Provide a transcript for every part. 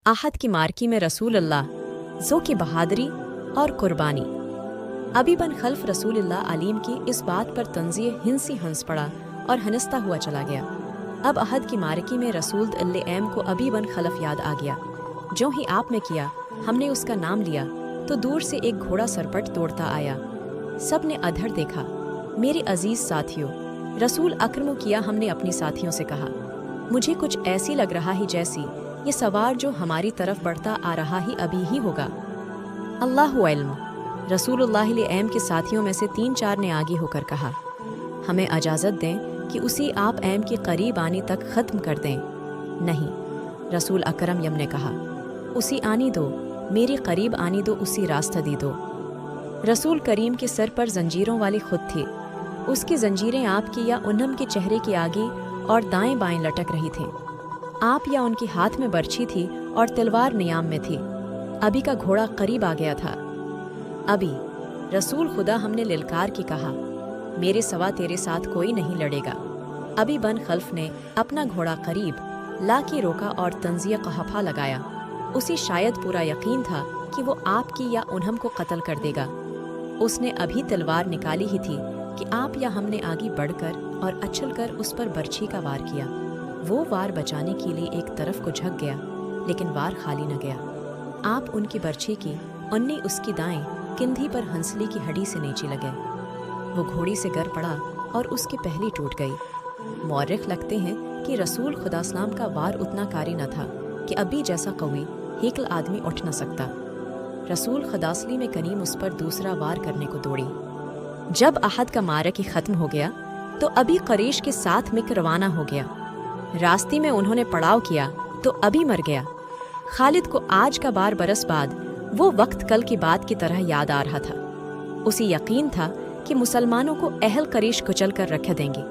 आहद की मार्की में रसूल अल्लाह ज़ो की बहादुरी और कुर्बानी। अबी बन खल्फ रसूलुल्लाह अलीम की इस बात पर तंज़ीह हिंसी हंस पड़ा और हंसता हुआ चला गया। अब अहद की मार्की में रसूल अल्लाम को अबी बन खल्फ याद आ गया। जो ही आप में किया हमने उसका नाम लिया तो दूर से एक घोड़ा सरपट तोड़ता आया। सब ने अधर देखा। मेरे अजीज साथियों, रसूल अकरम किया हमने अपनी साथियों से कहा, मुझे कुछ ऐसी लग रहा है जैसी ये सवार जो हमारी तरफ बढ़ता आ रहा ही अभी ही होगा। अल्लाहु इल्म। रसूलुल्लाह अलैहि के साथियों में से 3-4 ने आगे होकर कहा, हमें इजाज़त दें कि उसी आप एम के करीब आने तक ख़त्म कर दें। नहीं, रसूल अकरम यम ने कहा, उसी आनी दो, मेरे करीब आनी दो, उसी रास्ता दी दो। रसूल करीम के सर पर जंजीरों वाले खुद थे। उसकी जंजीरें आपकी या उन्हम के चेहरे के आगे और दाएं बाएं लटक रही थीं। आप या उनके हाथ में बर्छी थी और तलवार नियाम में थी। अबी का घोड़ा करीब आ गया था। अबी, रसूल खुदा हमने लिलकार की कहा, मेरे सवा तेरे साथ कोई नहीं लड़ेगा। अबी बन खल्फ ने अपना घोड़ा करीब ला के रोका और तंजिया कहफा लगाया। उसे शायद पूरा यकीन था कि वो आपकी या उन्हम को कत्ल कर देगा। उसने अभी तलवार निकाली ही थी कि आप या हमने आगे बढ़कर और अछलकर उस पर बर्छी का वार किया। वो वार बचाने के लिए एक तरफ को झक गया, लेकिन वार खाली न गया। आप उनकी बर्छी की उन्नी उसकी दाएं कंधी पर हंसली की हड्डी से नीचे लगे। वो घोड़ी से गिर पड़ा और उसकी पहली टूट गई। मौरिख लगते हैं कि रसूल खुदासलाम का वार उतना कारी न था कि अबी जैसा कवी हेकल आदमी उठ न सकता। रसूल खुदासली में कनीम उस पर दूसरा वार करने को दौड़ी। जब अहद का मारक ख़त्म हो गया तो अबी करेश के साथ मिक रवाना हो गया। रास्ते में उन्होंने पड़ाव किया तो अबी मर गया। खालिद को आज का 12 बरस बाद वो वक्त कल की बात की तरह याद आ रहा था। उसे यकीन था कि मुसलमानों को अहल करेश कुचल कर रख देंगे,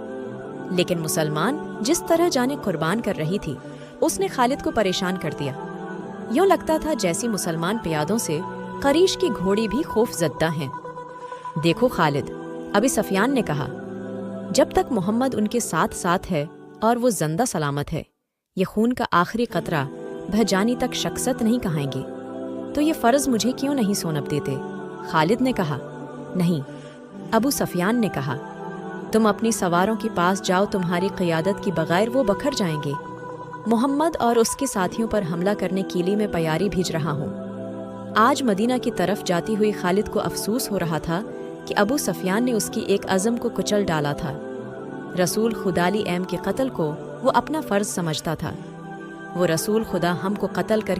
लेकिन मुसलमान जिस तरह जाने कुर्बान कर रही थी उसने खालिद को परेशान कर दिया। यूं लगता था जैसी मुसलमान प्यादों से करेश की घोड़ी भी खौफ ज़द्दा हैं। देखो खालिद, अबी सफियान ने कहा, जब तक मोहम्मद उनके साथ साथ है और वो जिंदा सलामत है, ये खून का आखिरी कतरा भजानी तक शख्सत नहीं कहाएंगे, तो ये फ़र्ज़ मुझे क्यों नहीं सोनप देते? खालिद ने कहा। नहीं। अबू सफियान ने कहा, तुम अपनी सवारों के पास जाओ, तुम्हारी क़ियादत की बगैर वो बखर जाएंगे। मोहम्मद और उसके साथियों पर हमला करने के लिए मैं तैयारी भेज रहा हूँ। आज मदीना की तरफ जाती हुई खालिद को अफसोस हो रहा था कि अबू सफियान ने उसकी एक अज़म को कुचल डाला था। रसूल खुदाली एम के कत्ल को वो अपना फ़र्ज़ समझता था। वो रसूल खुदा हमको कत्ल कर